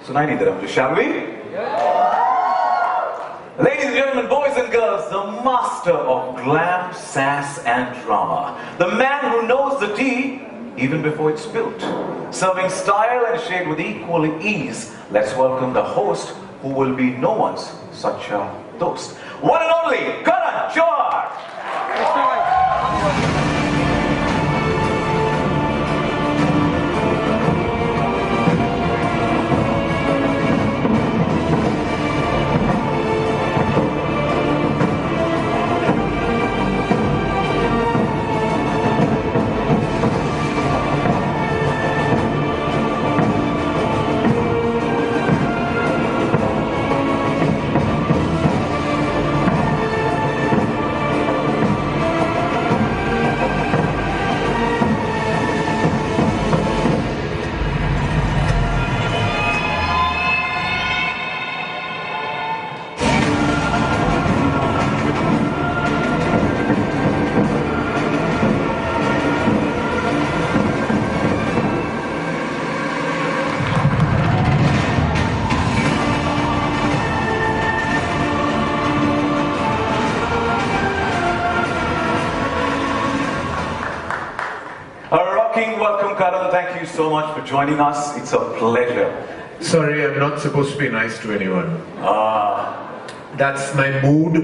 सुनाई नहीं दे रहा मुझे. Shall we? Ladies and gentlemen, boys and girls, the master of glam, sass and drama. The man who knows the tea even before it's spilt. Serving style and shade with equal ease. Let's welcome the host who will be no one's such a toast. One and only, Karan Johar! Welcome, Karan. Thank you so much for joining us. It's a pleasure. Sorry, I'm not supposed to be nice to anyone. That's my mood.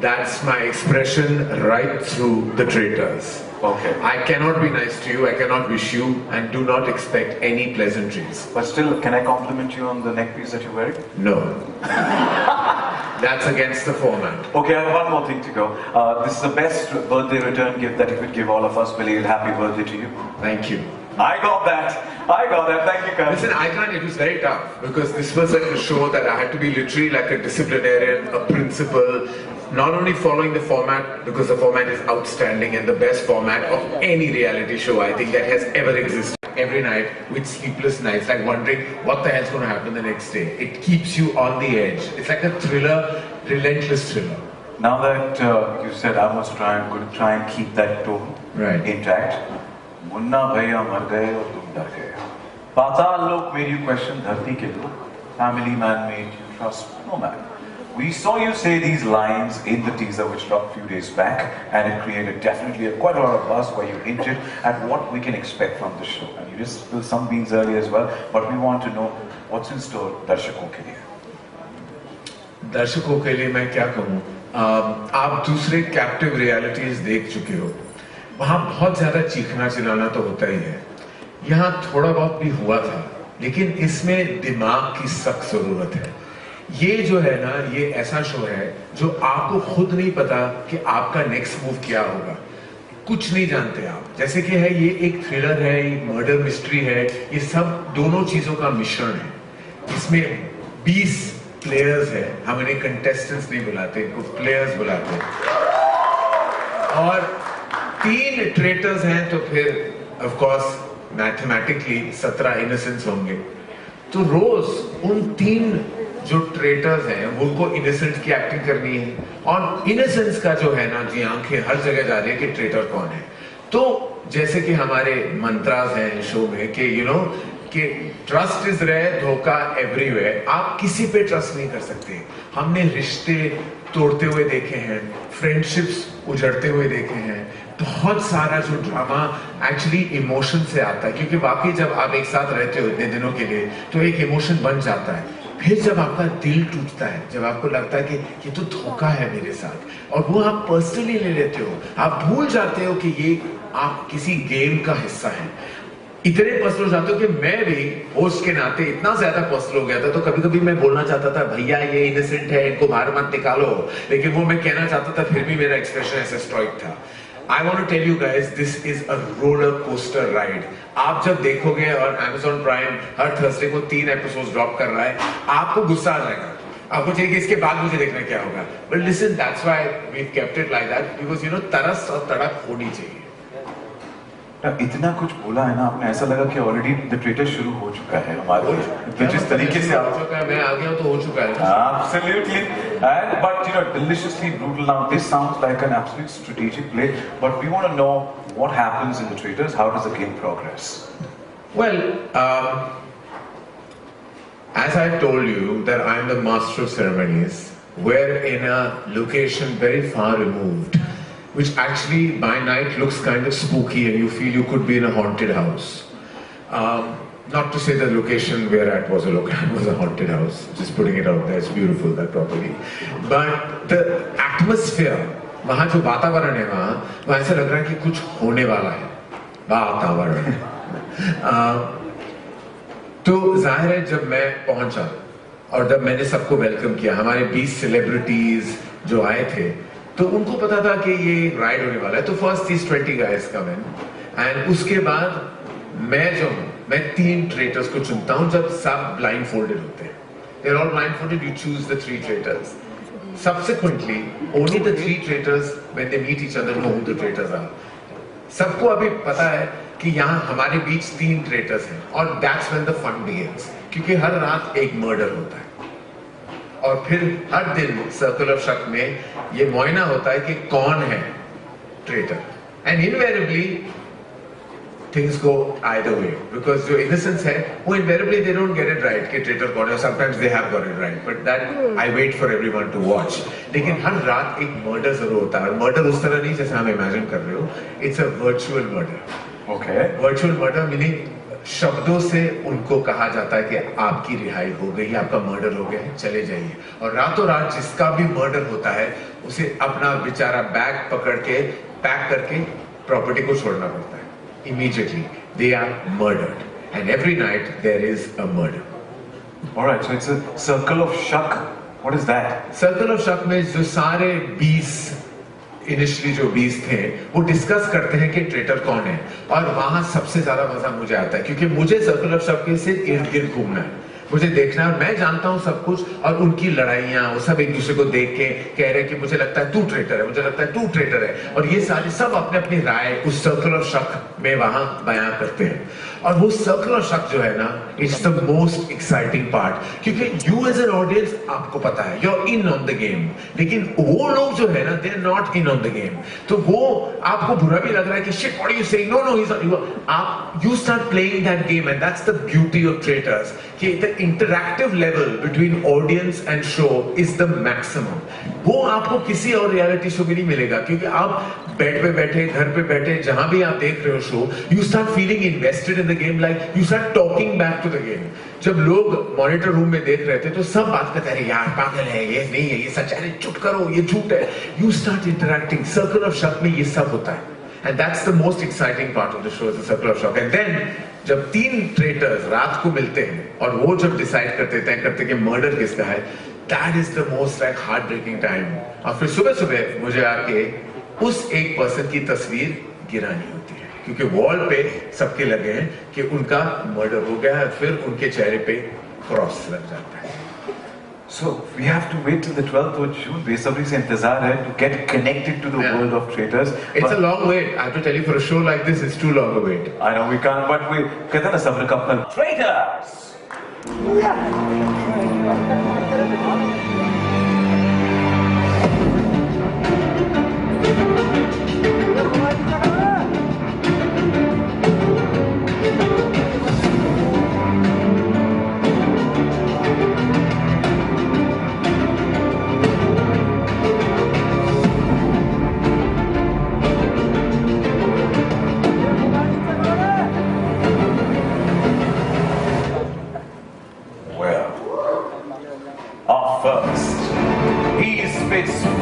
That's my expression right through the Traitors. Okay. I cannot be nice to you. I cannot wish you, and do not expect any pleasantries. But still, can I compliment you on the neck piece that you're wearing? No. That's against the format. Okay, I have one more thing to go. This is the best birthday return gift that you could give all of us. Belated happy birthday to you. Thank you. I got that. Thank you, Karan. Listen, I can't. It was very tough because this was like a show that I had to be literally like a disciplinarian, a principal, not only following the format because the format is outstanding and the best format of any reality show I think that has ever existed. Every night with sleepless nights, like wondering what the hell's going to happen the next day. It keeps you on the edge. It's like a thriller, relentless thriller. Now that you said I was going to try and keep that tone intact. Munna भैया मर गए और तुम डर गए. पाताल लोक made you question धरती के लोग. Family man made you trust no man. We saw you say these lines in the teaser which dropped a few days back, and it created definitely quite a lot of buzz where you hinted at what we can expect from the show. And you just spilled some beans earlier as well, but we want to know what's in store दर्शकों के लिए. दर्शकों के लिए मैं क्या कहूँ? आप दूसरे कैप्टिव रियलिटीज देख चुके हो. वहाँ बहुत ज्यादा चीखना चिल्लाना तो होता ही है. यहाँ थोड़ा बहुत भी हुआ था, लेकिन इसमें दिमाग की सख्त जरूरत है. ये जो है ना, ये ऐसा शो है जो आपको खुद नहीं पता कि आपका नेक्स्ट मूव क्या होगा. कुछ नहीं जानते आप. जैसे कि है ये एक थ्रिलर है, एक मर्डर मिस्ट्री है. ये सब दोनों चीजों का मिश्रण है. इसमें 20 प्लेयर्स है. हम इन्हें कंटेस्टेंट्स नहीं बुलाते, इनको प्लेयर्स बुलाते हैं. और 3 ट्रेटर्स हैं, तो फिर ऑफ कोर्स मैथमेटिकली 17 इनोसेंट्स होंगे. तो रोज उन 3 जो ट्रेटर्स हैं उनको इनोसेंट की एक्टिंग करनी है. और इनोसेंस का जो है ना, जी आंखें हर जगह जा रही है कि ट्रेटर कौन है. तो जैसे कि हमारे मंत्रास हैं शो में कि यू नो कि ट्रस्ट इज रेयर, धोखा एवरीवेयर. आप किसी पे ट्रस्ट नहीं कर सकते. हमने रिश्ते तोड़ते हुए देखे हैं, फ्रेंडशिप्स उजड़ते हुए देखे हैं. बहुत सारा जो ड्रामा एक्चुअली इमोशन से आता है, क्योंकि वाकई जब आप एक साथ रहते हो इतने दिनों के लिए तो एक इमोशन बन जाता है. फिर जब आपका दिल टूटता है, जब आपको लगता है कि ये तो धोखा है मेरे साथ, और वो आप पर्सनली ले लेते हो, आप भूल जाते हो कि ये आप किसी गेम का हिस्सा है. इतने पर्सनल हो जाते हो कि मैं भी होस्ट के नाते इतना ज्यादा पर्सनल हो गया था. तो कभी कभी मैं बोलना चाहता था भैया ये इनोसेंट है, इनको बाहर मत निकालो, लेकिन वो मैं कहना चाहता था, फिर भी मेरा एक्सप्रेशन ऐसा स्ट्राइक था. I want to tell you guys, this is a roller coaster ride. आप जब देखोगे, और Amazon Prime हर थर्सडे को 3 एपिसोड ड्रॉप कर रहा है, आपको गुस्सा आ जाएगा. आपको चाहिए कि इसके बाद मुझे देखना क्या होगा. But listen, that's why we've kept it like that, because you know तरस और तड़प होनी चाहिए. इतना कुछ बोला है ना आपने, ऐसा लगा कि ऑलरेडी द ट्रेटर शुरू हो चुका है हमारे. तो जिस तरीके से आप मैं आ गया तो हो चुका है. Absolutely. And but you know, deliciously brutal. Now this sounds like an absolute strategic play, but we want to know what happens in the Traitors. How does the game progress? Well, As I told you that I am the master of ceremonies, we're in a location very far removed, which actually by night looks kind of spooky and you feel you could be in a haunted house. Not to say the location we're at was a haunted house, just putting it out there, it's beautiful, that property. But the atmosphere, वहाँ जो वातावरण है वहाँ ऐसा लग रहा है कि कुछ होने वाला है, वातावरण। तो जाहिर है जब मैं पहुंचा और जब मैंने सबको वेलकम किया, हमारे 20 सेलिब्रिटीज जो आए थे, तो उनको पता था कि ये राइड होने वाला है, तो first these 20 guys come in, and उसके बाद मैं 3 ट्रेटर्स को चुनता हूं जब सब ब्लाइंड फोल्डेड होते हैं. They're all blindfolded, you choose the 3 traitors. Subsequently, only the 3 traitors, when they meet each other, know who the traitors are. सबको अभी पता है कि यहाँ हमारे बीच 3 ट्रेटर्स हैं, और that's when the fun begins. क्योंकि हर रात एक मर्डर होता है, और फिर हर दिन सर्कल ऑफ शक में ये मुआयना होता है कि कौन है traitor. And invariably things go either way, because जो innocence है वो invariably they don't get it right कि ट्रेटर कौन है. Sometimes they have got it right, but that I wait for everyone to watch. लेकिन हर रात एक मर्डर जरूर होता है, और मर्डर उस तरह नहीं जैसे हम इमेजिन कर रहे हो. It's a virtual murder. Okay. Virtual murder meaning शब्दों से उनको कहा जाता है कि आपकी रिहाई हो गई, आपका मर्डर हो गया है, चले जाइए. और रातों रात जिसका भी मर्डर होता है उसे अपना बेचारा बैग पकड़ के पैक करके प्रॉपर्टी को छोड़ना पड़ता है. Immediately they are murdered, and every night there is a murder. All right, so it's a circle of shak. What is that? Circle of shak में जो सारे 20 initially जो 20 थे वो डिस्कस करते हैं कि ट्रेटर कौन है, और वहां सबसे ज्यादा मजा मुझे आता है क्योंकि मुझे सर्कल ऑफ शक के से इर्द गिर्द घूमना है, मुझे देखना है, और मैं जानता हूं सब कुछ, और उनकी लड़ाइयां वो सब एक दूसरे को देख के कह रहे हैं कि मुझे लगता है तू ट्रेटर है, मुझे लगता है तू ट्रेटर है, और ये सारे सब अपने अपनी राय उस सर्कल ऑफ शक में वहां बयां करते हैं. और वो सर्कल ऑफ शक जो है ना, it's the most exciting part, क्योंकि यू एज एन ऑडियंस आपको पता है you are in on the game, लेकिन वो लोग जो है ना they are not in on the game. तो वो आपको बुरा भी लग रहा है कि shit what are you saying, no no he is not, आप you start playing that game, and that's the beauty of Traitors कि the interactive level between audience and show is the maximum. वो आपको किसी और reality show में नहीं मिलेगा, क्योंकि आप बेड पे बैठे, घर पे बैठे, जहां भी आप देख रहे हो show, you start feeling invested in the game, like you start talking back to the game. जब लोग मॉनिटर रूम में देख रहे थे तो सब बात करते हैं यार पागल है, ये नहीं है, ये सच है, चुप करो, ये झूठ है. You start interacting. Circle of शक में ये सब होता है, and that's the most exciting part of the show, the circle of शक. एंड देन जब 3 ट्रेटर्स रात को मिलते हैं और वो जब डिसाइड करते तय करते कि मर्डर किसका है, that is the most like heart breaking time. और फिर सुबह सुबह मुझे आके उस एक पर्सन की तस्वीर गिरानी होती है, क्योंकि वॉल पे सबके लगे हैं कि उनका मर्डर हो गया है, फिर उनके चेहरे पे क्रॉस लग जाता है. So we have to wait till the 12th of June. बेसब्री से इंतजार है to get connected to the world of traitors. It's a long wait. I have to tell you, for a show like this, it's too long a wait. I know we can't, but we कहते हैं ना सब्र का फल. Traitors.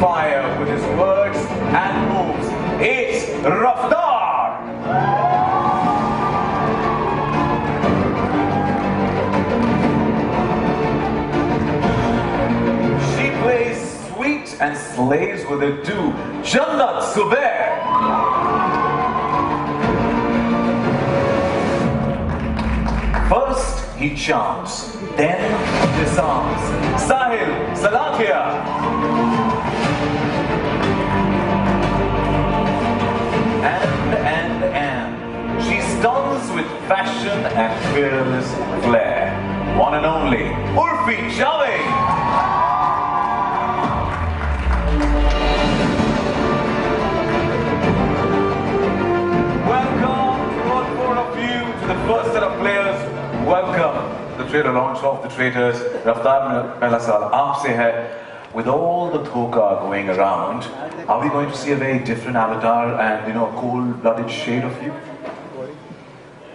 Fire with his words and moves. It's Raftar! She plays sweet and slays with it too. Jannat Zubair! First he charms, then disarms. Sahil Salakia! And she stuns with fashion and fearless flair. One and only Urfi Javed. Welcome to all 4 of you to the first set of players. Welcome the trailer launch of the Traitors. Raftar mein pehla saal aapse hai. With all the dhoka going around, are we going to see a very different avatar and a cold-blooded shade of you?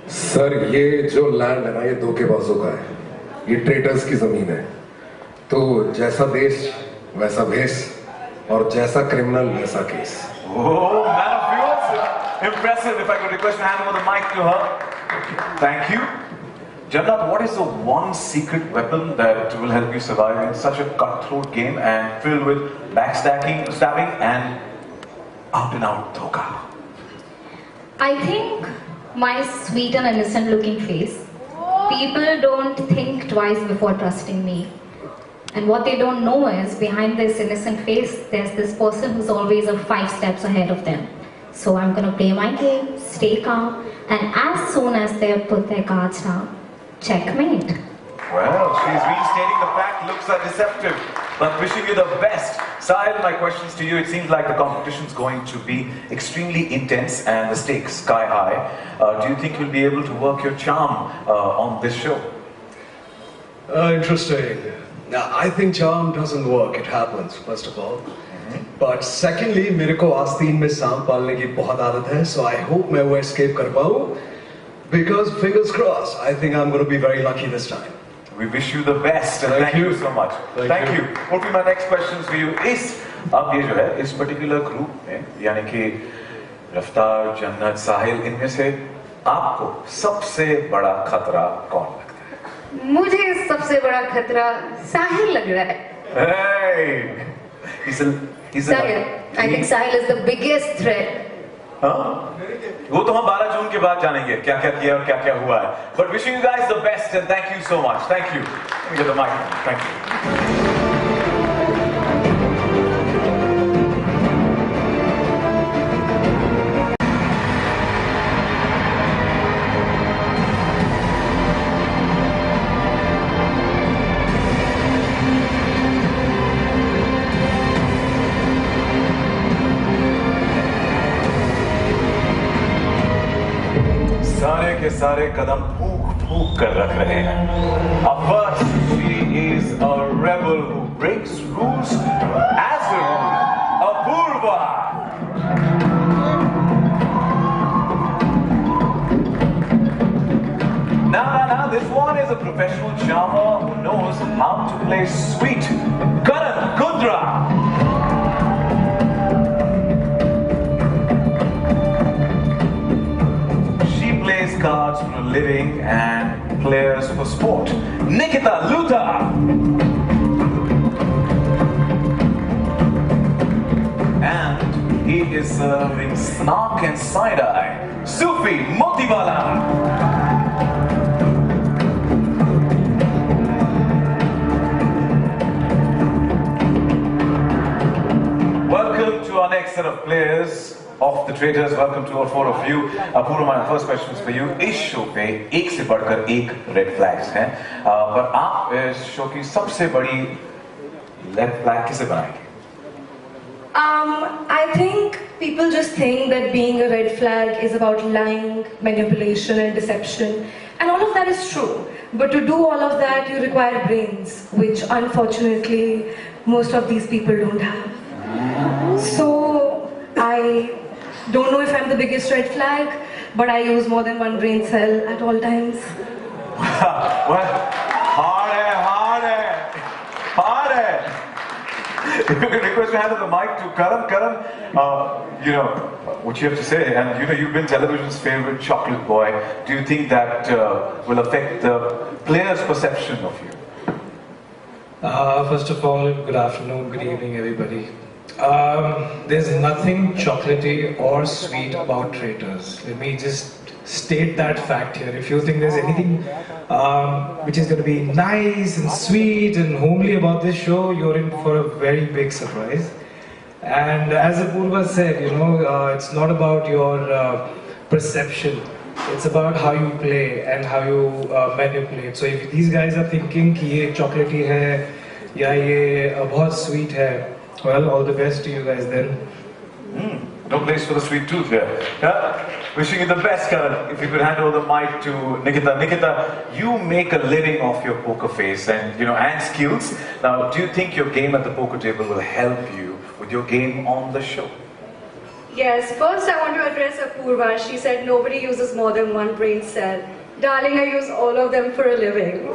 Sir ये जो land है ना ये धोखेबाजों का है, ये traitors की जमीन है। तो जैसा देश वैसा भेष और जैसा क्रिमिनल वैसा case. Oh, man of yours! Impressive. If I could request to hand over the mic to her. Thank you. Jannat, what is the one secret weapon that will help you survive in such a cutthroat game and filled with backstabbing and out-and-out dhoka? I think my sweet and innocent looking face. People don't think twice before trusting me. And what they don't know is, behind this innocent face, there's this person who's always 5 steps ahead of them. So I'm gonna play my game, stay calm, and as soon as they put their cards down, checkmate. Well, she's restating the fact, looks are deceptive, but wishing you the best. Sahil, my questions to you, it seems like the competition's going to be extremely intense and the stakes sky high. Do you think you'll be able to work your charm on this show? Interesting. Now, I think charm doesn't work, it happens, first of all. But secondly, मेरे को आस्तीन में सांप पालने की बहुत आदत है, so I hope मैं वो escape कर पाऊँ. Because fingers crossed, I think I'm going to be very lucky this time. We wish you the best and thank you so much. Thank you. Urfi, my next questions for you is, अब ये जो है इस particular group में, यानी कि रफ्तार, जन्नत, साहिल, इनमें से आपको सबसे बड़ा खतरा कौन लगता है? मुझे सबसे बड़ा खतरा साहिल लग रहा है. Hey, Sahil. I think Sahil is the biggest threat. हाँ? वो तो हम 12 जून के बाद जानेंगे क्या क्या किया और क्या क्या हुआ है. But wishing you guys the best and thank you so much. Thank you. Let me get the mic. Thank you. सारे के सारे कदम फूक कर रख रहे हैं. Up first, she is a rebel who breaks rules as a rule. Purva. Now, this one is a professional charmer who knows how to play sweet. Karan Kundra. Cards for a living and players for sport. Nikita Luta. And he is serving snark and side-eye. Sufi Motiwala. Welcome to our next set of players of the Traitors. Welcome to all 4 of you. Purva, my first question is for you. इस show पे एक से बढ़कर एक red flags हैं, पर आप इस शो की सबसे बड़ी रेड फ्लैग किसे बनाएंगे? I think people just think that being a red flag is about lying, manipulation and deception, and all of that is true. But to do all of that, you require brains, which unfortunately most of these people don't have. So I don't know if I'm the biggest red flag, but I use more than one brain cell at all times. Well, hard hai. If you could request to hand over the mic to Karan. Karan, what you have to say, and you've been television's favorite chocolate boy. Do you think that will affect the players' perception of you? First of all, good afternoon, good evening, everybody. There's nothing chocolatey or sweet about Traitors. Let me just state that fact here. If you think there's anything which is going to be nice and sweet and homely about this show, you're in for a very big surprise. And as Purva said, it's not about your perception. It's about how you play and how you manipulate. So if these guys are thinking कि ये chocolatey है या ये बहुत sweet है, well, all the best to you guys then. No place for the sweet tooth here. Yeah? Wishing you the best, Karan. If you could hand over the mic to Nikita. Nikita, you make a living off your poker face and and skills. Now, do you think your game at the poker table will help you with your game on the show? Yes, first I want to address Purva. She said nobody uses more than one brain cell. Darling, I use all of them for a living.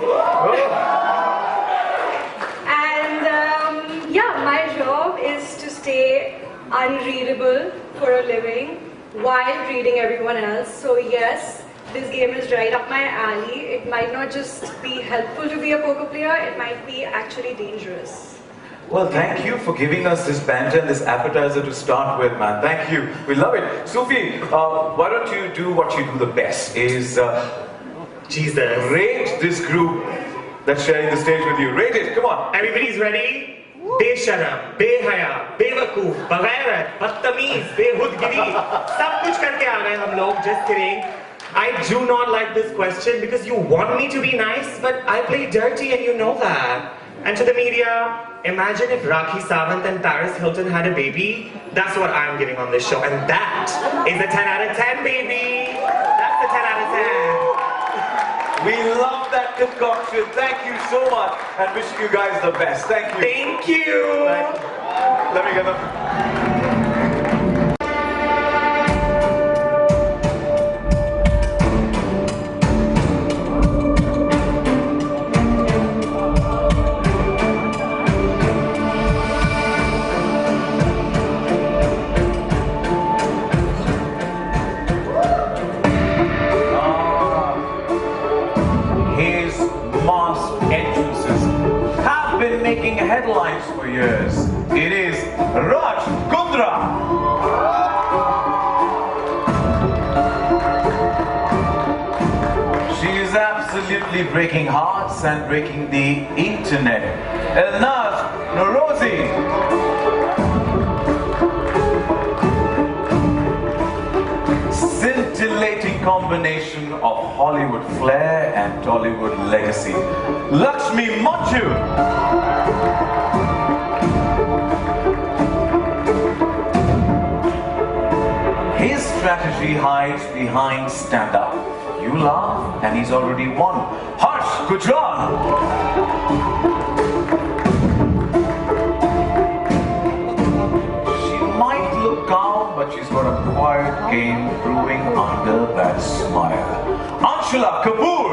And yeah, my job is to stay unreadable for a living while reading everyone else. So yes, this game is right up my alley. It might not just be helpful to be a poker player, it might be actually dangerous. Well, thank you for giving us this banter and this appetizer to start with, man. Thank you. We love it. Sufi, why don't you do what you do the best, is rate this group that's sharing the stage with you. Rate it, come on. Everybody's ready? बेशरम, बेहया, बेवकूफ, बगैरत, बदतमीज, बेहुदगिरी, सब कुछ करके आ गए हम लोग. Just kidding. I do not like this question because you want me to be nice, but I play dirty and you know that. And to the media, imagine if Rakhi Sawant and Paris Hilton had a baby. That's what I'm giving on this show, and that is a 10 out of 10, baby. That's a 10 out of 10. We love that concoction. Thank you so much, and wishing you guys the best. Thank you. Thank you. Let me get them. Making headlines for years. It is Karan Kundra. She is absolutely breaking hearts and breaking the internet. Elnaz Norozi. Scintillating combination of Hollywood flair and Tollywood legacy. Lakshmi Manju. His strategy hides behind stand-up. You laugh and he's already won. Harsh Gujral. She might look calm, but she's got a quiet game brewing under that smile. Anshula Kapoor.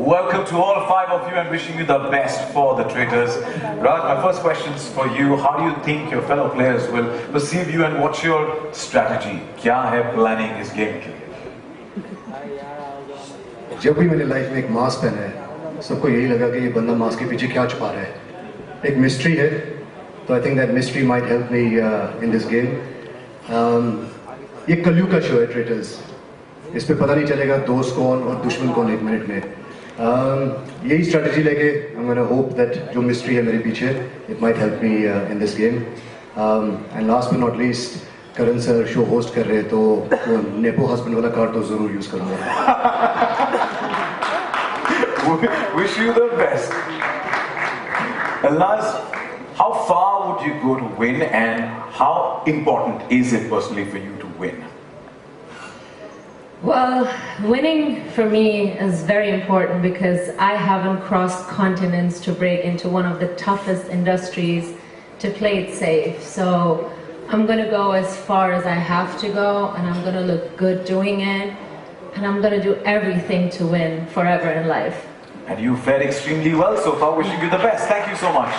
Welcome to all five of you and wishing you the best for the Traitors. Raj, my first question is for you. How do you think your fellow players will perceive you and what's your strategy? क्या है planning इस game के लिए? जब भी मैंने life में एक मास्क पहना है, सबको यही लगा कि ये बंदा मास्क के पीछे क्या छुपा रहा है. एक मिस्ट्री है, तो I think that mystery might help me in this game. ये कलयुग का शो है Traitors. इस पे पता नहीं चलेगा दोस्त कौन और दुश्मन कौन एक मिनट में. यही स्ट्रैटेजी लेके I'm gonna hope that जो मिस्ट्री है मेरे पीछे, it might help me in this game. And last but not least, Karan sir show host कर रहे हैं तो वो नेपो हस्बैंड वाला कार्ड तो जरूर यूज करूंगा. Wish you the best. And last, how far would you go to win and how important is it personally for you to win? Well, winning for me is very important because I haven't crossed continents to break into one of the toughest industries to play it safe. So I'm going to go as far as I have to go and I'm going to look good doing it and I'm going to do everything to win forever in life. And you fared extremely well so far. Wishing you the best. Thank you so much.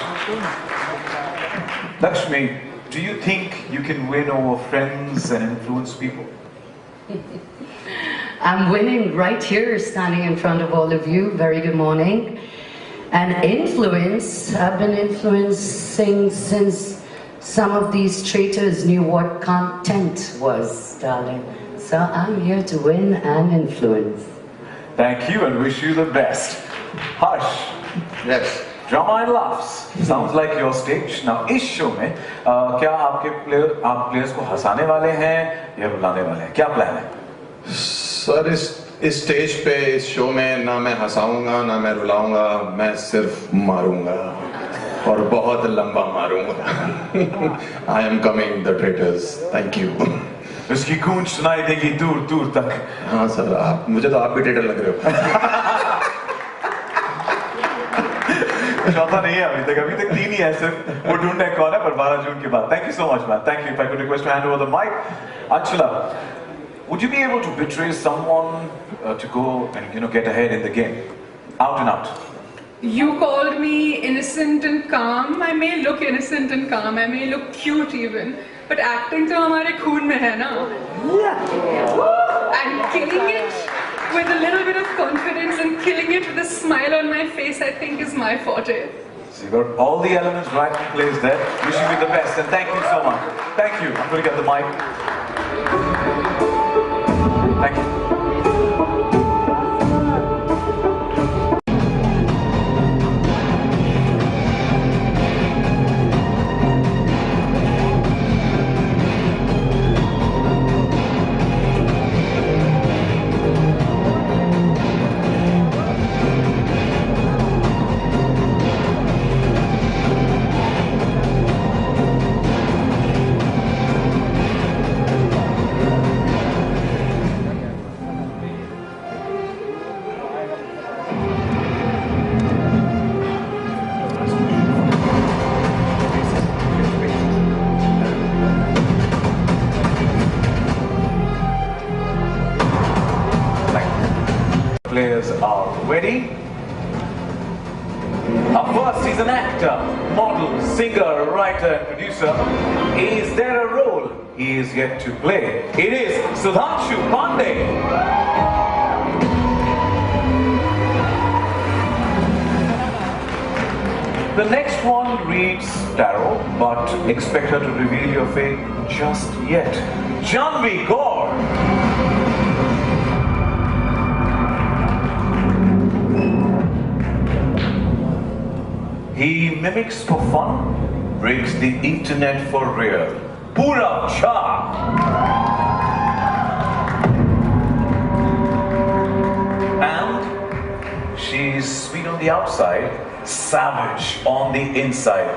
Lakshmi, do you think you can win over friends and influence people? I'm winning right here, standing in front of all of you. Very good morning. And influence, I've been influencing since some of these traitors knew what content was, darling. So I'm here to win and influence. Thank you and wish you the best. Harsh. Yes. Drama and laughs. Sounds like your stage. Now, इस show में क्या आपके players को हंसाने वाले हैं या रुलाने वाले हैं? क्या प्लान है? सर इस स्टेज पे इस शो में ना मैं हंसाऊंगा ना मैं रुलाऊंगा, मैं सिर्फ मारूंगा. और बहुत लंबा मारूंगा. I am coming, the traitors. Thank you. उसकी गूंज सुनाई देगी दूर दूर तक. हाँ सर, मुझे तो आप भी ट्रेटर लग रहे हो. चौथा नहीं है अभी तक 3 ही है सिर्फ. वो ढूंढने कौन है, पर 12 जून के बाद. Thank you so much, man. Thank you. If I could request to hand over the mic, Anshula, would you be able to betray someone to go and get ahead in the game, out and out? You called me innocent and calm. I may look innocent and calm. I may look cute even, but acting to हमारे खून में है ना. And killing it with a little bit of confidence and killing it with a smile on my face, I think is my forte. So you got all the elements right in place there. Wishing you the best and thank you so much. Thank you. I'm going to get the mic. Thank you. Players are ready. Up first, he's an actor, model, singer, writer, and producer. Is there a role he is yet to play? It is Sudhanshu Pandey. The next one reads tarot, but expect her to reveal your fate just yet. Janvi Gaur. He mimics for fun, breaks the internet for real. Purva Jha. And she's sweet on the outside, savage on the inside.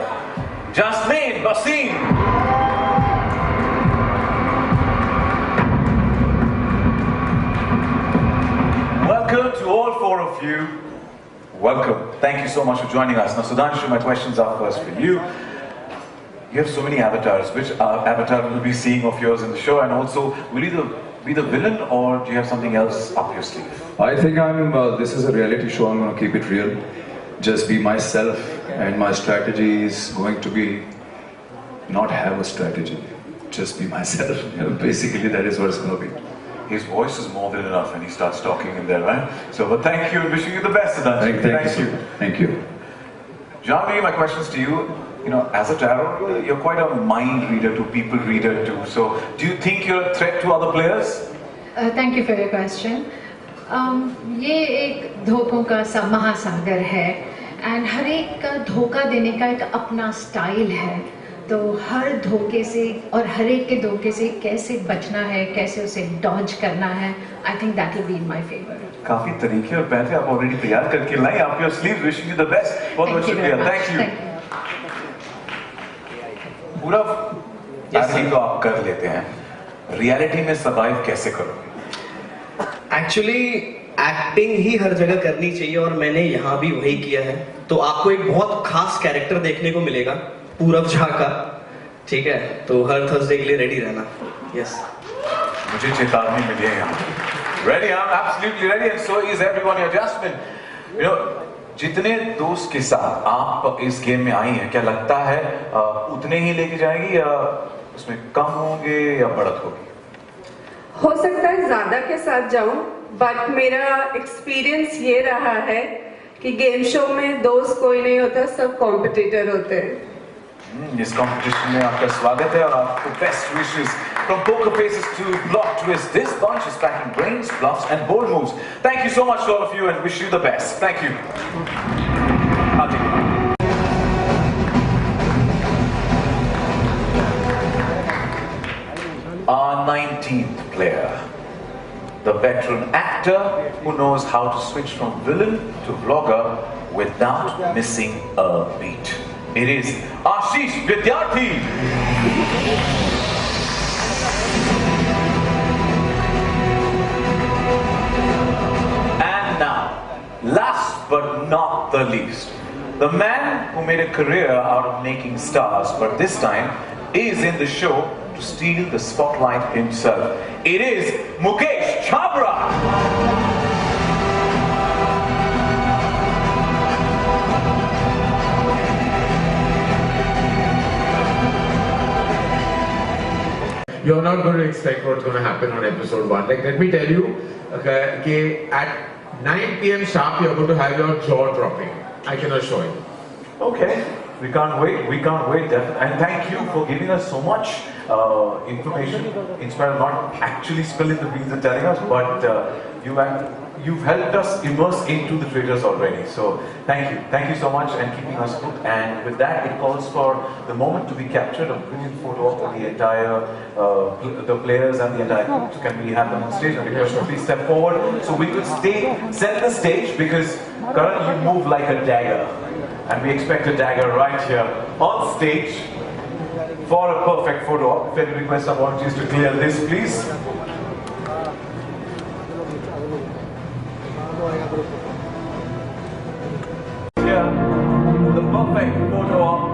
Jasmin, Basim. Welcome to all 4 of you. Welcome. Thank you so much for joining us. Now, Sudhanshu, my questions are first for you. You have so many avatars. Which avatar will we be seeing of yours in the show? And also, will you be the villain, or do you have something else up your sleeve? I think this is a reality show. I'm going to keep it real. Just be myself, and my strategy is going to be not have a strategy. Just be myself. Basically, that is what it's going to be. His voice is more than enough when he starts talking in there, right? So, but thank you and wishing you the best, Sudhanshu. Thank you. Thank you. Janvi, my questions to you. As a tarot, you're quite a mind reader to people reader too. So, do you think you're a threat to other players? Thank you for your question. ये एक धोखों का महासागर है, and हर एक का धोखा देने का एक अपना स्टाइल है. तो हर धोखे से और हर एक के धोखे से कैसे बचना है, कैसे उसे डॉज करना है, I think that will be in my favor. काफी तरीके और पैसे आप ऑलरेडी तैयार करके लाई. आप your sleeves, wishing you the best. बहुत शुक्रिया. Thank you. पूरा एक्टिंग तो आप कर लेते हैं. रियलिटी में सर्वाइव कैसे करोगे? एक्चुअली एक्टिंग ही हर जगह करनी चाहिए और मैंने यहाँ भी वही किया है. तो आपको एक बहुत खास कैरेक्टर देखने को मिलेगा, पूरब झा का. ठीक है, तो हर थर्सडे के लिए रेडी रहना. यस. मुझे चेतावनी मिली है यहाँ. Ready, I'm absolutely ready, and so is everyone here. Jasmin, जितने दोस्त के साथ आप इस गेम में आई हैं, क्या लगता है उतने ही लेके जाएगी या उसमें कम होंगे या बढ़त होगी? हो सकता है ज्यादा के साथ जाऊं, बट मेरा एक्सपीरियंस ये रहा है कि गेम शो में दोस्त कोई नहीं होता, सब कॉम्पिटिटर होते हैं. इस कंपटीशन में आपका स्वागत है और आपको best wishes. From poker faces to block twists, this bunch is packing brains, bluffs, and bold moves. Thank you so much to all of you, and wish you the best. Thank you. I'll take it. Our 19th player, the veteran actor who knows how to switch from villain to vlogger without missing a beat. It is Ashish Vidyarthi. And now, last but not the least, the man who made a career out of making stars, but this time is in the show to steal the spotlight himself. It is Mukesh Chhabra. You're not going to expect what's going to happen on episode 1. Like, let me tell you, okay, at 9 p.m. sharp, you're going to have your jaw dropping. I can assure you. Okay, we can't wait. We can't wait. And thank you for giving us so much information, in spite of not actually spilling the beans and telling us, but you've helped us immerse into the Traitors already. So thank you so much, and keeping us hooked. And with that, it calls for the moment to be captured, a brilliant photo of the entire the players and the entire group. So can we have them on stage? And request to please step forward so we could set the stage, because Karan, you move like a dagger, and we expect a dagger right here on stage for a perfect photo op. If any request our volunteers to clear this, please. Here, the perfect photo op.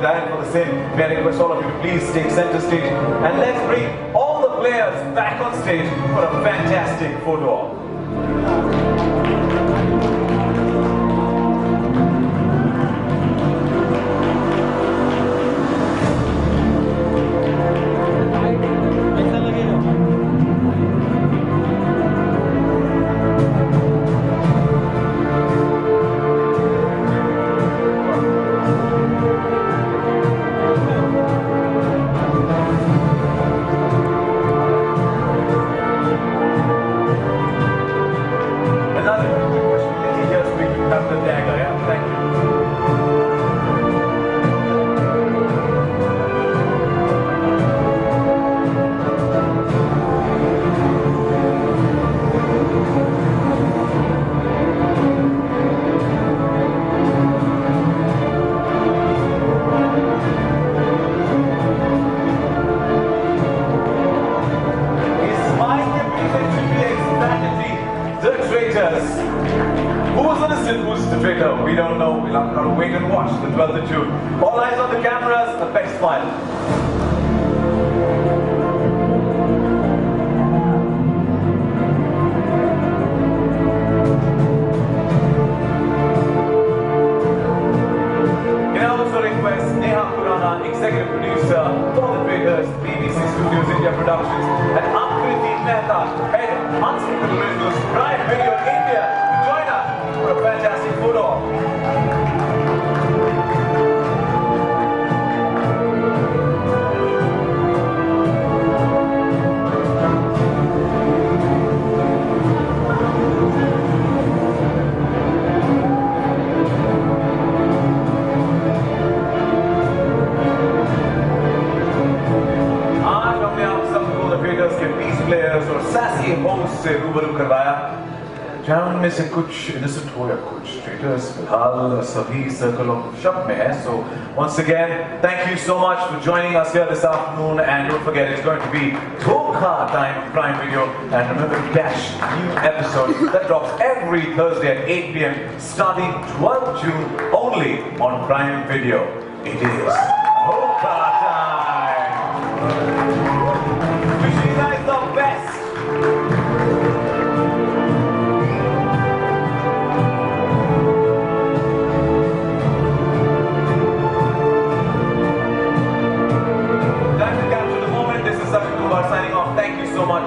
For the same, may I request all of you to please take center stage, and let's bring all the players back on stage for a fantastic photo op. We don't know. We'll have to wait and watch the 12th of June. All eyes on the cameras. The best smile. Executive producer for the Traitors, BBC Studios India Productions, and Akriti Mehta, head of Unscripted Originals, Prime Video India, to join us for a fantastic photo op. Players और sassy hosts से रूबरू करवाया, जहाँ उनमें से कुछ innocent हो या कुछ traitors, फिलहाल सभी circle of शक में है. So once again, thank you so much for joining us here this afternoon, and don't forget it's going to be Dhokha time on Prime Video, and remember to catch new episode that drops every Thursday at 8 p.m. starting 12 June only on Prime Video. It is Dhokha time. Wishing you guys the best. Time to capture the moment. This is Karan Johar signing off. Thank you so much.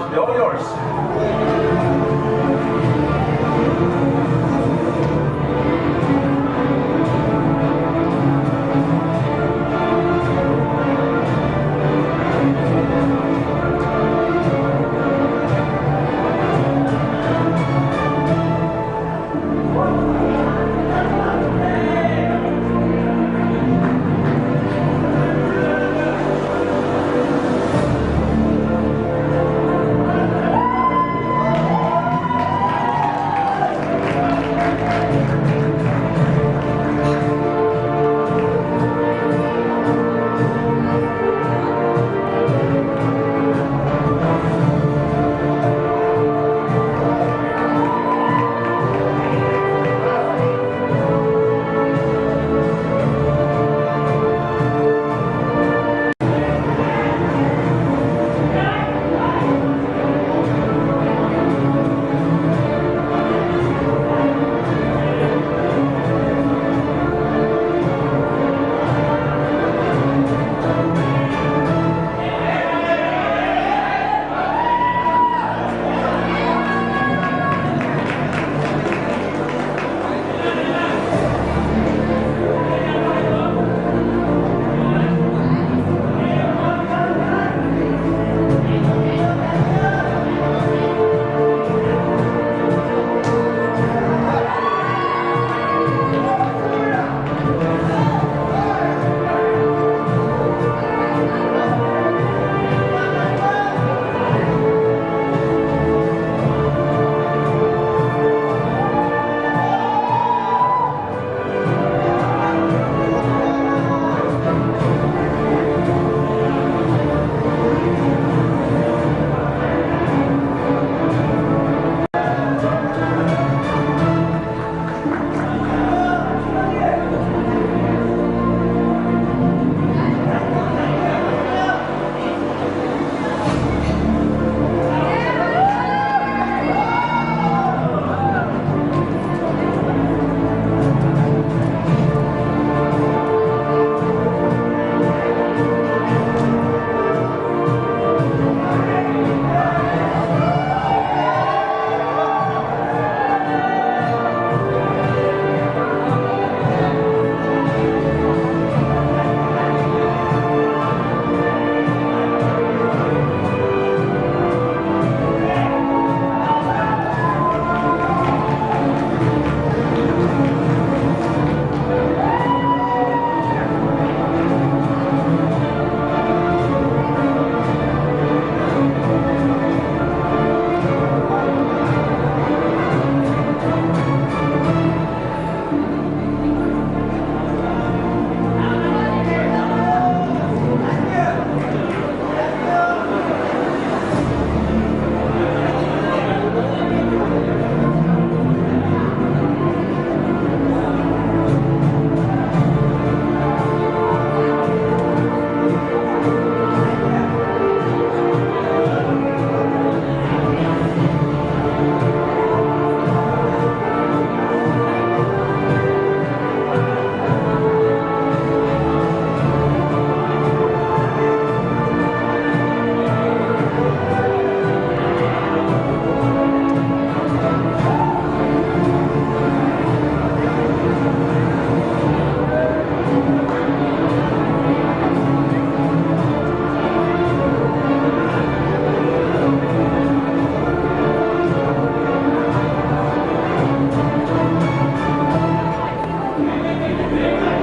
you.